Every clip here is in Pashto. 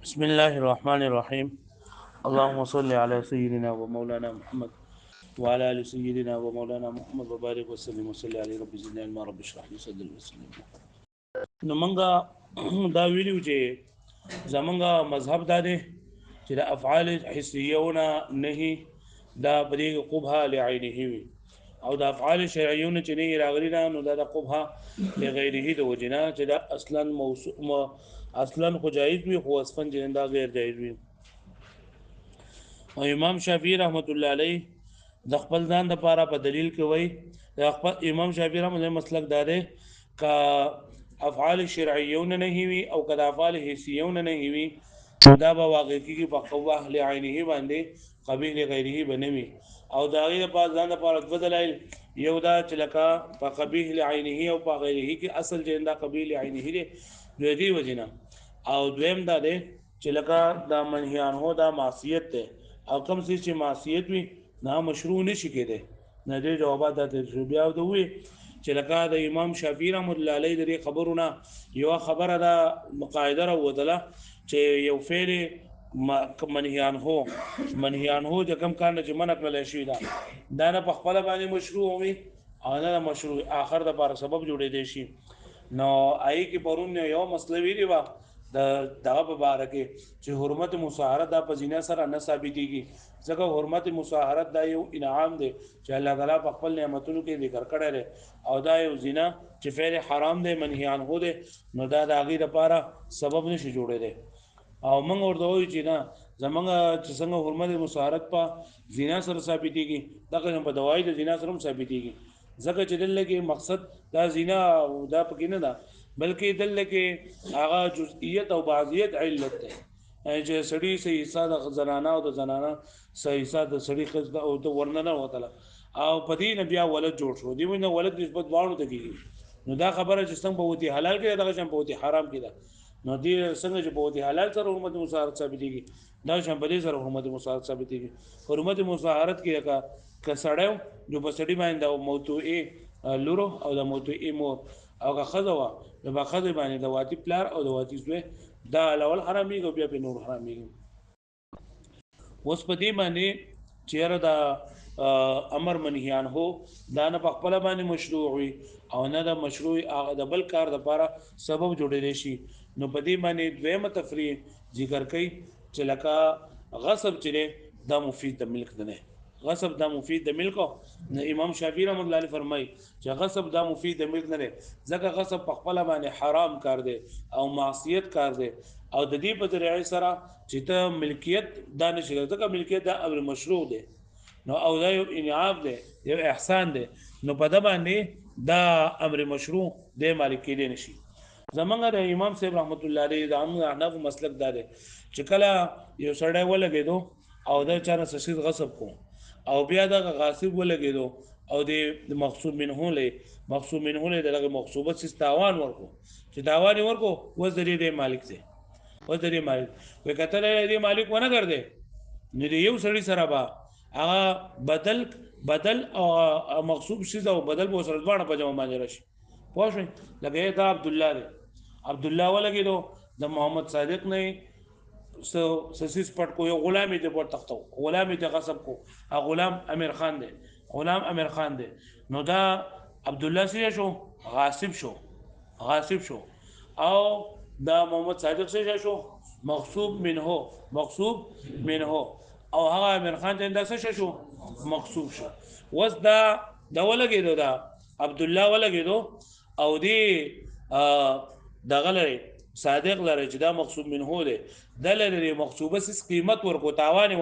بسم الله الرحمن الرحيم. اللهم صل على سيدنا ومولانا محمد وعلى ال سيدنا ومولانا محمد وبارك وسلم وصلي عليه رب زدنا علما رب اشرح لي صدري ويسر لي امري. نو منګه دا ویډیو چې زمونږه مذهب دا دی چې د افعال حسیونه نه دا بریغ قبها لعینه وي او د افعال شرعیونه چې نه راغلي نو دا د قبها لغیره د وجنا چې دا اصلا خو جایز وي خو وصفا چې دا غیر جایز وي. او امام شافعي رحمت الله علیه د خپل ځان د پاره په دلیل کې وای د خپل امام شافعي رحمت الله مسلک داره کا افعال شرعیون نه وي او کدا افعال حسیون نه وي دا به واقع کیږي په قوه اهل عینه باندې قبیح غیره بنوي او دا غیر په ځان د پاره د دلایل یو دا چې لکه په قبیح عینه او په غیره کې اصل جندا قبیح عینه دی دوی وجنه او دویم دا دی چې لکه دا منهیان هو دا معصیت ده او کوم څه چې معصیت وي نه مشروع نشي کېده نه دې جوابات د بیا د وی چې لکه د امام شافعي رحمۃ اللہ علیہ د خبرونه یو خبره دا مقاعده را ودله چې یو فعل منهیان هو د کم کار نه چې منع کړل شي دا نه په خپل باندې مشروع وي او نه مشروع اخر د بار سبب جوړې دي شي نو آی کی پرون یو مسله ویلی وا د دغه په باره کې چې حرمت مصاهرت د پزینه سره نه ثابتېږي ځکه حرمت مصاهرت دا یو انعام دی چې الله تعالی په خپل نعمتونو کې ذکر کړی دی او دا یو زنا چې فعل حرام دی منهیان هو دی نو دا د هغې لپاره سبب نشي جوړېدی او موږ ورته وایو چې نه زمونږ چې څنګه حرمت مصاهرت په زنا سره ثابتېږي دغه په دوایي د زنا سره هم ثابتېږي ځکه چې دلته کې مقصد دا زنا دا پکې نه ده بلکې دلته کې هغه جزئیت او بعضیت علت ده چې سړی صحیح حصہ د زنانه او د زنانه صحیح حصہ د سړی خزه او د ورننه وتله او په دې نه بیا ولد جوړ شو دی ونه ولد نسبت وانه ته کیږي نو دا خبره چې څنګه په وتی حلال کې دغه شم په وتی حرام کې ده نو دې څنګه چې په وتی حلال سره حرمت مصاهرت ثابتېږي دا شم په دې سره حرمت مصاهرت ثابتېږي حرمت مصاهرت کې کا سړیو جو په سړی باندې موضوعي لورو او د موضوعي مور او که خزه وا د باخذ باندې د واتی پلار او د واتی زوی دا اول حرامي او بیا په نور حرامي اوس په دې باندې چیرې دا امر منهیان هو دا نه په خپل باندې مشروع وي او نه د مشروع د بل کار لپاره سبب جوړېدل شي نو په دې باندې دویمه تفریح ذکر کوي چې لکه غصب چره دا مفید د ملک نه غصب دا مفید د ملک امام شافعي رحمۃ اللہ علیہ فرمای چې غصب دا مفید د ملک نه ځکه غصب په خپل باندې حرام کار دی او معصیت کار دی او د دې په ذریعه سره چې ته ملکیت دا نشي ځکه ملکیت دا امر مشروع دی نو او دا یو انعام دی یو احسان دی نو په دا باندې دا امر مشروع دی مالک کې دی نشي زمونږ د امام صاحب رحمت الله علیه د احناف مسلک دا دی چې کله یو سړی ولګېدو او د چانه سشید غصب کو او بیا د غاصب ولګېدو او د مقصود منه له دغه مقصوبت سیس تاوان ورکو چې تاوان ورکو وز د مالک دی وز د مالک وې کتل د مالک ونه ګرځي نو یو سړی سره با هغه بدل او مقصوب شي او بدل به سره ځوانه په جمع باندې راشي پوه شئ لکه دا عبد الله دی عبد الله ولګېدو د محمد صادق نه سسیس پټ کو یو غلامي ته پټ تختو غلامي ته غصب کو غلام امیر خان دی نو دا عبد الله سي شو غاصب شو او دا محمد صادق سي شو مغصوب منه او هغه امیر خان ته انداسه شو مغصوب شو وس دا ولګېدو دا عبد الله ولګېدو او دی دغه لري صادق لري چې دا مقصود منه دی د لري مقصوبه سیس قیمت ورکو تاوان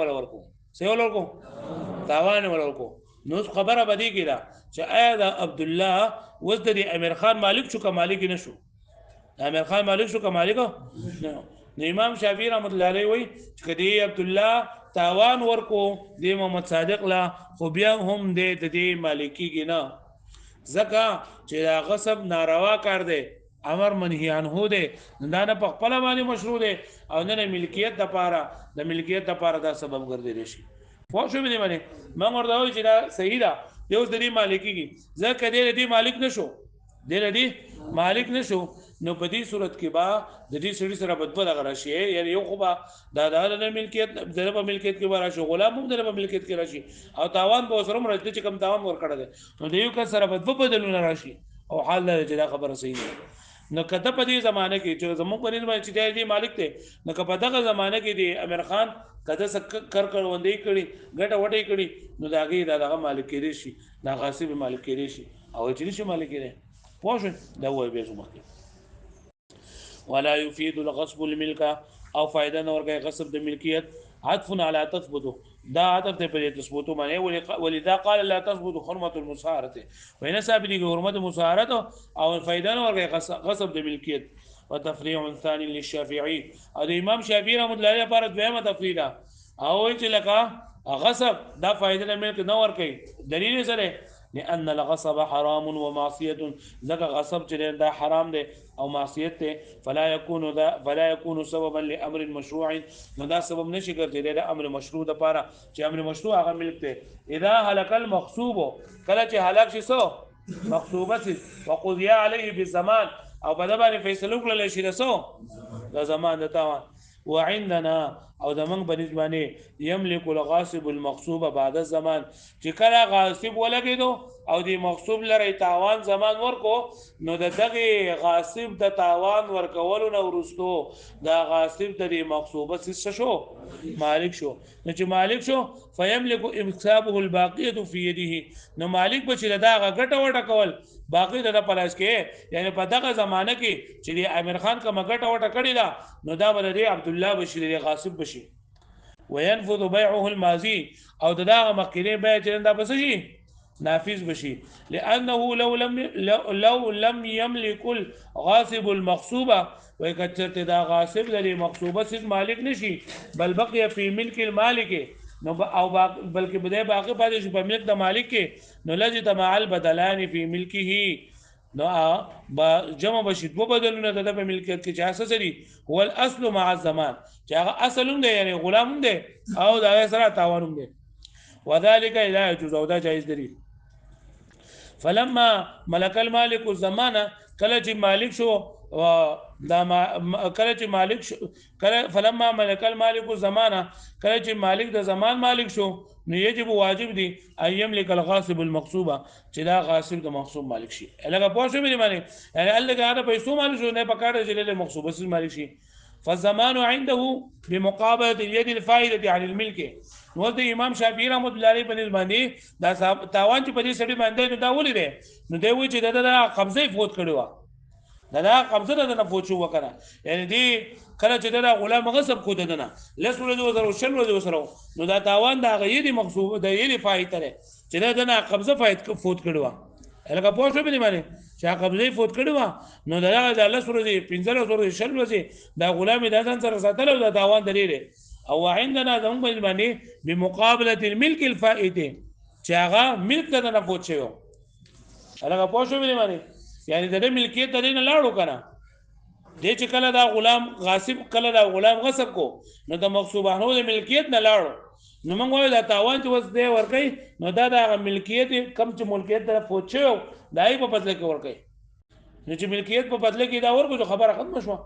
ورکو نو خبره بدی کیدا چې آیا دا عبد الله وز د امیر خان مالک شو که مالک نشو امیر خان مالک شو که مالک نه امام شافعي رحمت الله علیه وی چې کدی عبد الله تاوان ورکو دی محمد صادق لا خو بیا هم د مالکی نه ځکه چې دا غصب ناروا کار دی امر منهیان هو دی دا نه په خپل باندې مشروع دی او نه ملکیت د پاره دا سبب ګرځي شي فو شو باندې ما ورته وایي چې دا صحیح ده یو د دې مالکی ځکه دې مالک نشو نو په دې صورت کې با د دې سړي سره بدبل راشي یعنی یو خو با د ملکیت د ملکیت کې راشي غلام هم د ملکیت کې راشي او تاوان به سره مرته چې کم تاوان ور کړل نو د یو کس سره بدلونه راشي او حال له جدا خبره صحیح ده نو کته په دې زمانه کې چې زموږ په دې باندې چې دی مالک ته نو که په دغه زمانه کې دی امیر خان کده کر وندې کړي ګټه وټې کړي نو داګه دغه مالک کېږي شي دا غاصب مالک کېږي شي او چې نشي مالک کېږي پوه دا وایي به زموږ ولا يفيد الغصب الملك او فائدہ نور کوي غصب د ملکیت عطف على تثبت دا عطف ته په تثبوت معنی ولذا قال لا تثبت حرمه المصارته وين ثابت دي حرمت المصارته او فائدہ نور کوي غصب د ملکیت وتفريع ثاني للشافعي او د امام شافعي رحمۃ اللہ علیہ پر دویمه تفریع او چې لکه غصب دا فائدہ د ملک نور کوي دلیل سره لأن الغصب حرام ومعصية ذاك غصب چې دا حرام دی او معصیت ته فلا يكون سببا لامر مشروع نو دا سبب نشي ګرځي د امر مشروع د پاره چې امر مشروع هغه ملک ته اذا هلك المغصوب کله چې هلاک شي سو مغصوبه وقضي عليه بالزمان او په دغه باندې فیصله وکړل شي رسو د زمان د تاوان وعندنا او د موږ بنسبانه يملك الغاصب المغصوب بعد الزمان چې کله غاصب ولګیدو او د مغصوب لري تاوان زمان ورکو نو دغه غاصب د تاوان ورکولو نو ورستو دا غاصب د مغصوبه څه شو مالک شو نو چې مالک شو فيملك امسابه الباقيه في يده نو مالک بچی دا غټه وټه کول باقی د پلاس کې یعنی په دغه زمانه کې چې د امیر خان کومه ګټه وټه کړی دا نو دا ولدي عبد الله بشیر غاصب بشي وينفذ بيعه الماضي او دغه مخکینه بیع چې دا بس شي نافذ بشي لانه لو لم يملك الغاصب المغصوبه وکثرت دا غاصب لري مغصوبه سید مالک نشي بل بقي في ملك المالك نو او بلکې بده باقی پاتې شو په ملک د مالک کې نو لجت مع البدلان في ملكه نو جمع بشي دو بدلونه د ملکیت کې چې اساس لري هو الاصل مع الزمان چې هغه اصل هم دی یعنی غلام هم دی او دا سره تاوان هم دی وذلك لا يجوز او دا جائز دی فلما ملك المالك الزمانه کله چې مالک شو دا کله چې مالک شو فلما ملك المالك الزمانه کله چې مالک د زمان مالک شو نو یجب واجب دي ايام لك الغاصب المغصوبه چې دا غاصب د مغصوب مالک شي لکه پوه شو مې معنی یعنی الله دا پیسو مالک شو نه پکاره چې له مغصوبه سره مالک شي فالزمان عنده بمقابله اليد الفائده عن الملك نو د امام شافعي رحمۃ اللہ علیہ په باندې دا تاوان چې په دې سړي باندې دا ولې دی نو دی وی چې دا قبضه فوت کړو دا قبضه نه فوت شو وکړه یعنی دی کله چې دا غلام غصب کو ددنه لس ولې وسره شل ولې وسره نو دا تاوان دا غیر مقصود د یې فائدہ لري چې دا قبضه فوت کړو هغه پوه شو به معنی چې قبضه فوت کړو نو دا د لس ورځې 15 ورځې شل ورځې دا غلام د ځان سره ساتل او دا تاوان درې او عندنا زموږ باندې بمقابله الملك الفائده چې هغه ملک ته نه فوت شوی هغه پوه شو به معنی یعنی د ملکیت ته نه لاړو کنه دې چې کله دا غلام غاصب کله دا غلام غصب کو نو د مغصوبانو د ملکیت نه لاړو نو موږ وایو دا تاوان چې وس دی ورکي نو دا د ملکیت کم چې ملکیت ته فوت شوی دای په بدله کې ورکي نو چې ملکیت په بدله کې دا ورکو خبره ختم شوه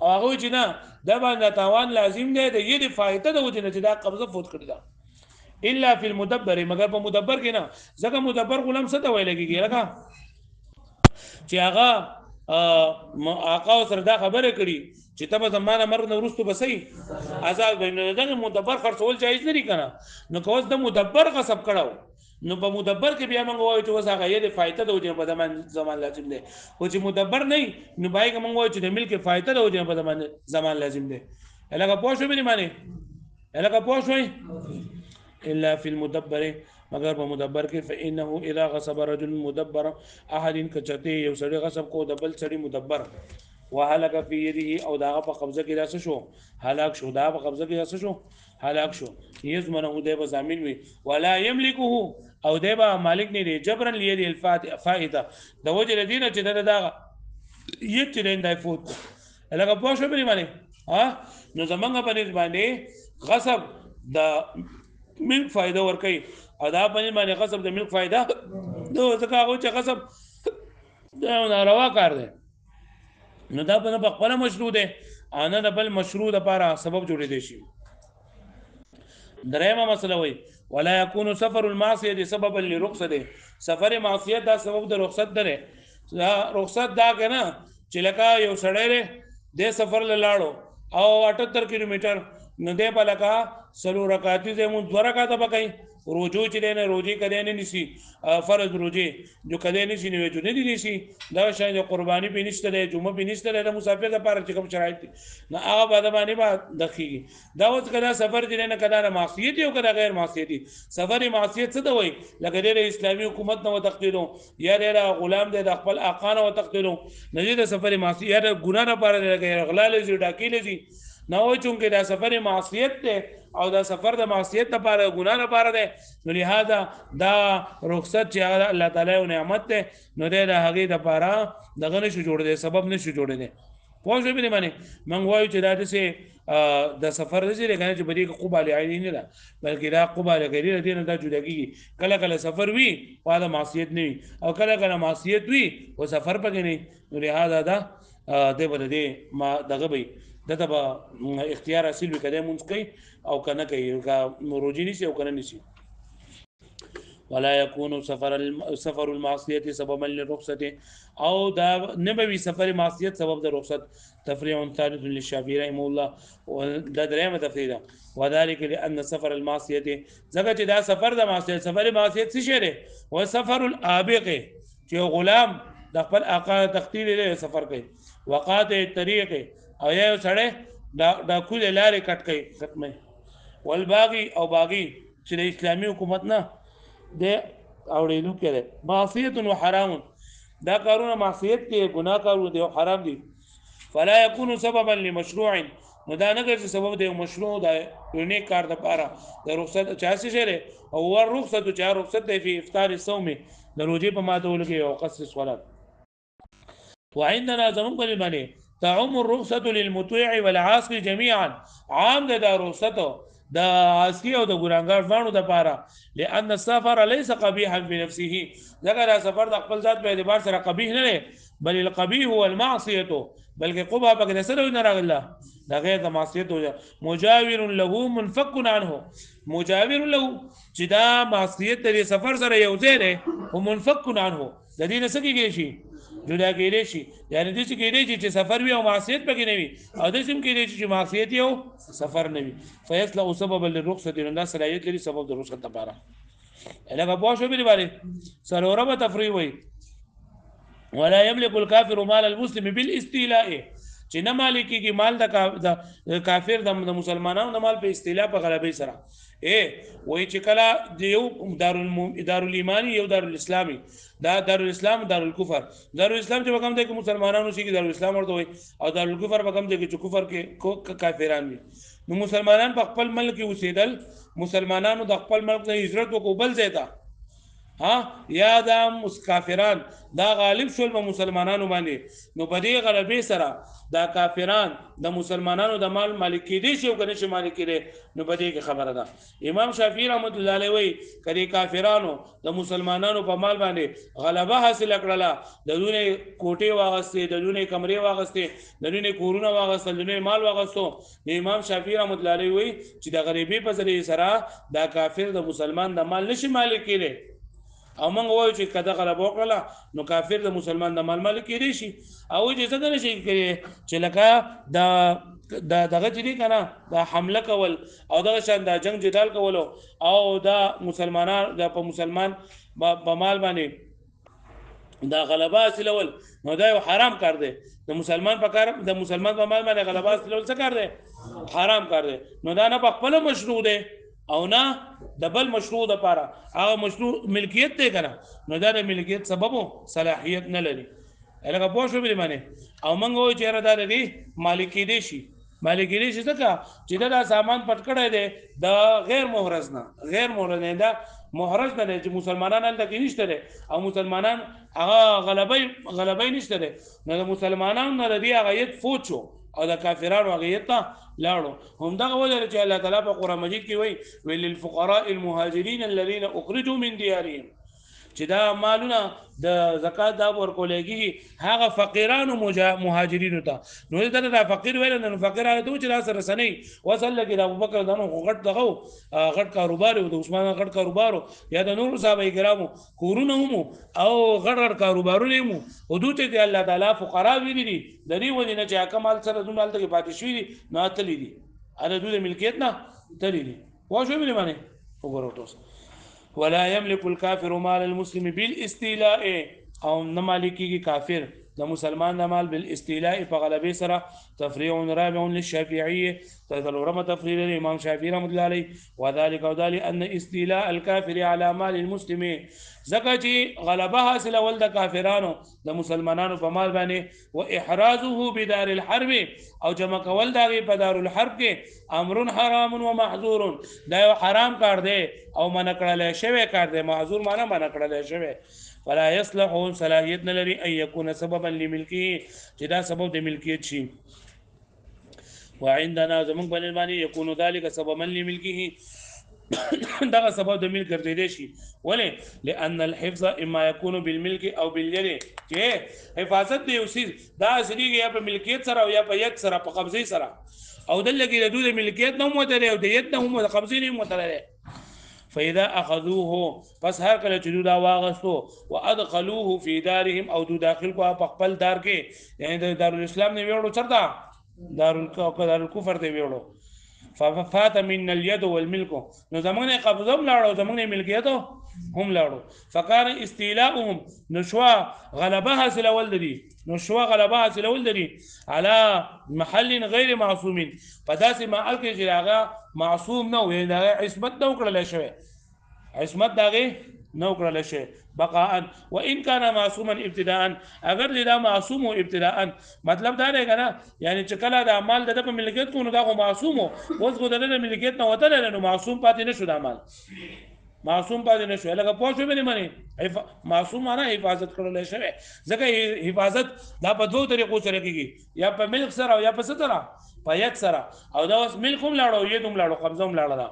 او هغه چې نه دا باندې تاوان لازم دی د یې فائدہ د وجه نه چې دا قبضه فوت کړی دا الا فی المدبر مگر په مدبر کې نه ځکه مدبر غلام څه ته ویل کېږي لکه چې هغه آقا سره دا خبره کړي چې ته په زمانه مرګ نه وروسته بسې آزاد بینه دغه مدبر خرڅول جایز نه دي کنه نو کوس د مدبر غصب کړو نو په مدبر کې بیا موږ وایو چې وسه غیر فائدہ د وجه په زمان لازم دی او چې مدبر نه نو بای کوم وایو چې د ملک فائدہ د وجه په زمان لازم دی الګه پوه شو به معنی الګه پوه شوي الا فی المدبر مگر په مدبر کې فانه اذا غصب رجل مدبر احد کچته یو سړی غصب کو د بل سړی مدبر وهلك في يده او دا په قبضه کې راس شو هلاک شو دا په قبضه کې راس شو هلاک شو یزمنه دی به ضامن وي ولا يملكه او دی به مالک نه دی جبرا لید الفائده د وجه الذين چې دا یت چې نه فوت لکه پوه شو به معنی ها نو زمونږ په نسبت باندې غصب د ملک فائدہ ور کوي او دا باندې غصب د ملک فائدہ نو ځکه هغه چې غصب دا ناروا کار دی نو دا په خپل مشروع ده انا د بل مشروع لپاره سبب جوړېدی شي. درېمه مسله وي ولا يكون سفر المعصيه سببا لرخصته، سفر معصیت دا سبب د رخصت ده. دا رخصت دا کنه چې لکه یو سړی د سفر لاړو او 78 کیلومتر نو دی په لکه سلو رکعاتي زمون 2 رکعاته پکای روجو چې نه روجي کده نه نسی فرض روجي جو کده نسی نه جو نه دي نسی دا شاید قرباني په نشته ده جمعه په نشته ده مسافر لپاره چې کوم شرایط نه هغه باندې باندې دخیږي. دا اوس کدا سفر دي نه کدا معصیت او کدا غیر معصیت. سفر معصیت څه دی لکه د اسلامي حکومت نه وتقدیرو یا د غلام د خپل اقان او تقدیرو نه د سفر معصیت ګناه نه پاره لګي اغلال زی ډاکې لذي نو چونکه دا سفر معصیت ده او دا سفر د معصیت لپاره ګناه لپاره ده نو لہذا دا رخصت چې الله تعالی او نعمت ده نو د هغه لپاره دغه نشو جوړ دي سبب نشو جوړ دي. پوه شو به معنی من وایو چې دا څه د سفر د زیره کنه چې بری قباله عینی نه ده بلکې دا قباله غیر دي نه دا جوړیږي کله کله سفر وی او دا معصیت نه وي او کله کله معصیت وی او سفر پکې نه نو لہذا دا د بل دي ما دغه به دته به اختیار حاصل وکړي مونږ کوي او کنه کوي کا روجي نشي او کنه نشي. ولا يكون سفر المعصيه سببا للرخصه او دا نبوي سفر معصيه سبب د رخصت. تفريع ثالث للشافعي رحمه الله دا درېمه تفریع وذلك لان سفر المعصيه زګه چې دا سفر د معصيه سفر معصيه څه شی دی او سفر الابق چې غلام د خپل آقا تختیل له سفر کوي وقات طریق او یو سړی دا کول لارې کټ کوي ختمه والباغي او باغي چې د اسلامي حکومت نه د اوړېلو کړي معصیت و حرام دا کارونه معصیت دي ګناه کارونه دي او حرام دي. فلا يكون سببا لمشروع نو دا نه ګرځي سبب دی مشروع دا یو نیک کار د پاره د رخصت چاسي شری او ور رخصت چا رخصت دی په افطار الصوم د روزي په ماتول کې او قصر الصلاه. وعندنا زمون په باندې تعم الرخصه للمطيع والعاصي جميعا عام ده رخصته د عاصي او د ګورانګار وانو د پاره لان السفر ليس قبيحا بنفسه ذکر سفر د خپل ذات په اعتبار سره قبیح نه بل القبيح هو المعصيه بلکې قبح پکې نه سره نه راغله دا غیر د معصیت مجاور له منفك عنه مجاور له چې دا معصیت د سفر سره یو ځای ده او منفك عنه د دې نه سکیږي شي جدا کېدې شي یعنی د څه کېدې چې سفر وي او معصیت پکې نه وي او د څه کېدې چې معصیت یو سفر نه وي فیصله سبب للرخصه د الله صلاحیت لري سبب د رخصت لپاره الهغه بو شو به باندې سرورمه تفریح وي. ولا يملك الكافر مال المسلم بالاستيلاء چې نه مالکی کی مال د کافر د مسلمانانو د مال په استیلا په غلبې سره وای چې کله د یو دارالایمان یو دارالاسلامي دا دارالاسلام دارالکفر دارالاسلام چې وکم د مسلمانانو شي دارالاسلام ورته وای او دارالکفر وکم د چې کفر کې کافران وي نو مسلمانان په خپل ملک کې اوسېدل مسلمانانو د خپل ملک نه هجرت وکول ځای ته ها یا د کافران دا غالب شول په مسلمانانو باندې نو په دې غلبې سره دا کافران د مسلمانانو د مال مالک کېدي شي او کنه شي مالک کېدي نو په دې کې خبره ده. امام شافعي رحمت الله علیه وی کړي کافرانو د مسلمانانو په مال باندې غلبه حاصل کړله د دونه کوټې واغستې د دونه کمرې واغستې د دونه کورونه واغستل د دونه مال واغستو امام شافعي رحمت الله علیه وی چې د غریبي په ذریعہ سره دا کافر د مسلمان د مال نشي مالک کېدي او موږ وایو چې کله غلبه وکړه نو کافر د مسلمان د مال مالک کېدی شي او چې څنګه نشي کېږي چې لکه دغه چې دی کنه د حمله کول او دغه شان د جنگ جدال کول او د مسلمانانو د په مسلمان په مال باندې دا غلبه حاصلول نو دا یو حرام کار دی د مسلمان په کار د مسلمان په مال باندې غلبه حاصلول څه کار دی حرام کار دی نو دا نه په خپل مشروع دی او نه د بل مشروع د پاره هغه مشروع ملکیت دی کنه نو دا د ملکیت سبب صلاحیت نه لري الهغه پوه شو به معنی او موږ وایو چې را دا دی مالکی دی شي مالکی دی شي ځکه چې دا سامان پټ کړی دی د غیر محرز نه غیر محرز نه دا محرز نه چې مسلمانان هلته کې نشته دی او مسلمانان هغه غلبۍ نشته دی نو د مسلمانانو نه د دې هغه یت فوت شو او د کافرانو هغه یت لاړو هم دغه وجه چې الله تعالی په قرآن مجید کې وایي وللفقراء المهاجرین الذين اخرجوا من ديارهم چې دا مالونه د زکات دا ورکولېږي هغه فقیرانو مهاجرینو ته. نو دا د فقیر ویل نو فقیر هغه ته چې دا سره سنئ وصل لګي د ابوبکر دنو غټ دغه غټ کاروبار د عثمان غټ کاروبار یا د نور صحابه کرامو کورونه هم او غټ کاروبارونه هم حدود دي الله تعالی فقرا ویلي دي د دې وجه نه چې کمال سره دونه حالت کې پاتې شوی دي نه تللی دي اده د ملکیت نه تللی دي واښو به معنی وګورئ تاسو. ولا يملك الكافر مال المسلم بالاستيلاء او نه مالکیږي کافر د مسلمان د مال بالاستيلاء په غلبه سره. تفريع رابع للشافعيه تذكرم تفريع الامام شافعي رحمه الله عليه وذلك وذلك ان استيلاء الكافر على مال المسلم زکه غلبه حاصل ول د کافرانو د مسلمانانو په مال باندې و احرازه بدار الحرب او جمع کول دغه په دار الحرب کې امر حرام و محظور دا یو حرام کار دی او منع کړل شوی کار دی. محظور معنی منع کړل شوی. فلا يصلح صلاحیت نه لري ان يكون سببا لملکه چې دا سبب د ملکیت شي. وعندنا زمون باندې يكون ذلك سببا لملكه دغه سبب د ملک ګرځیدي شي. ولی لان الحفظ اما يكون بالملك او باليد چې حفاظت دی اوسې دا اصلي یا په ملکیت سره او یا په ید سره په قبضه سره او دلته د دوی ملکیت نه مو ته او د ید نه مو د قبضه نه مو ته. فاذا اخذوه پس هر کله چې دا واغستو وادخلوه في دارهم او دو داخل کو په خپل دار کې یعنی د دارالاسلام نه ویړو چرته دارالکفر دی ویړو ففات من اليد والملك نو زمونه قبضهم لاړو زمونه ملکیت هم لاړو. فكان استيلاؤهم نشوا غلبه حاصل ولدي نشوا غلبه حاصل ولدي على محل غير معصوم فداسي ما الکه چې هغه معصوم نه وي دا عصمت نو کړل شوی عصمت داغه نو کړل شوی بقاء وان كان معصوما ابتداء اگر لدا معصوم ابتداء مطلب دا دی کنه یعنی چې کله د اعمال د په ملکیت کو نو دا معصوم اوس غو د ملکیت نه وته نو معصوم پاتې نشو د اعمال معصوم پاتې نشو لکه پوښتنه به نه مانی معصوم معنا حفاظت کړل شوی ځکه حفاظت دا په دوه طریقو سره کیږي یا په ملک سره او یا په ستره په یک سره او دا اوس ملک هم لاړو یې هم لاړو قبضه هم لاړه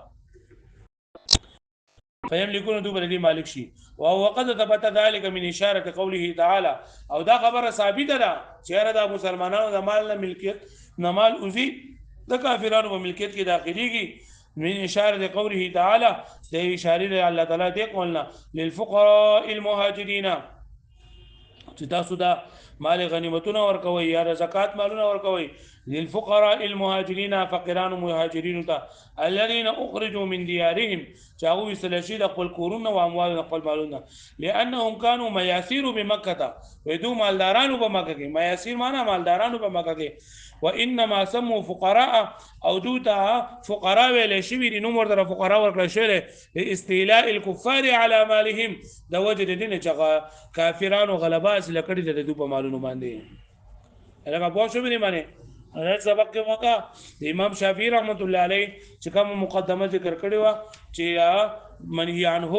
فيملكون دوبل دي مالک شي. وقد ثبت ذلك من اشاره قوله تعالى او دا خبره ثابته ده چې دا مسلمانانو د مال نه ملکیت نه مال اوزي د کافرانو په ملکیت کې داخليږي من اشاره قوله تعالى د اشاره الله تعالی دی قولنا للفقراء المهاجرين چې تاسو دا مال غنیمتونه ورکوي یا زکات مالونه ورکوي للفقراء المهاجرين فقيران مهاجرين الذين اخرجوا من ديارهم چاو وسلشي د خپل کورونه او اموال خپل مالونه لانهم كانوا مياسير بمكه ودو مالدارانو په مکه کې مياسير معنا مالدارانو په مکه کې وانما سموا فقراء او دوتا فقراء ویل شي دي نو مرده فقراء ورکړل شي استيلاء الكفار على مالهم د وجه د دین چې کافرانو غلبه اصل کړی د دوی په مالونو باندې هغه په شو به معنی هغه سبق کې موقع د امام شافعي رحمت الله علیه چې کوم مقدمه ذکر کړی و چې منهی عنه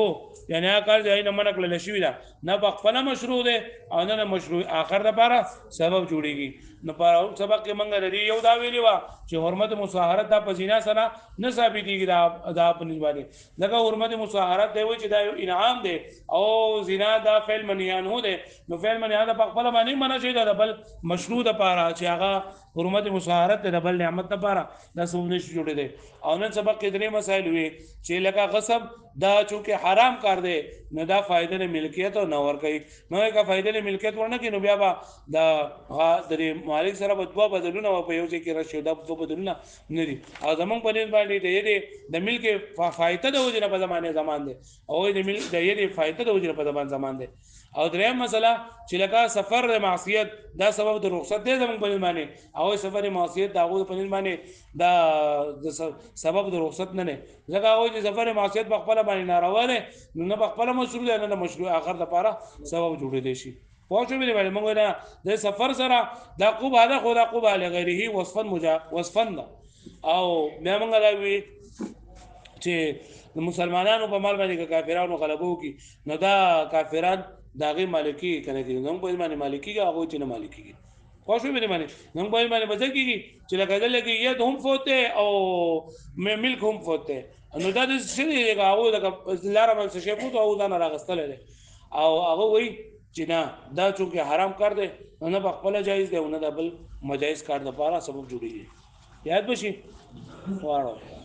یعنی هغه کار ځای نه منع کړل شوی دا نه بخپله مشروع ده او نه مشروع اخر لپاره سبب جوړیږي. نو په سبق کې موږ لري یو دا ویلی و چې حرمت مصاهرت د پزینا سره نه ثابتېږي دا په نسبت دغه حرمت مصاهرت دی چې دا یو انعام دی او زنا دا فعل منهی عنه دی نو فعل منهی عنه په خپله باندې منع شوی دا بل مشروع لپاره چې هغه حرمت مصاهرت د بل نعمت لپاره دا څه نشي جوړی دی. او نن سبق کې درې مسائل وي چې لکه غصب دا چونکه حرام کار دی نو دا فائدې نه ملکیت او نور کوي نو کا فائدې نه ملکیت ورنه کې نو بیا دا د مالک سره په دوه بدلونه په یو ځای کې راشي دا په بدلونه نه دي او زمونږ په دې باندې د ملک فائدې د وجه نه په زمان دي او د ملک د یې فائدې د وجه نه په زمان دي. او دریم مسله چې لکه سفر د معصیت دا سبب د رخصت دی زمونږ په باندې او سفر معصیت دا غو په باندې دا سبب د رخصت نه ځکه او چې سفر معصیت په خپل باندې ناروا نه نه په خپل مشروع دی نه مشروع اخر د لپاره سبب جوړې دي شي. پوښتنه مې باندې موږ نه د سفر سره دا قوبه دا خدا قوبه لغیره وصفا او بیا موږ دا وی چې مسلمانانو په مال باندې کافرانو غلبو کی نو دا کافران داغه مالکی کنه کې نو په باندې مالکی هغه چې نه مالکی خوشو به باندې نو په باندې بځ کیږي چې لکه دلته ید هم فوته او ملک هم فوته نو دا د شری هغه د لار مل څه شی فوته او دا نه راغستل دي او هغه وایي چې نه دا چونکې حرام کار دی نه په خپله جایز دی او نه د بل مجایز کار دپاره سبب جوړېږي یاد بشي واړه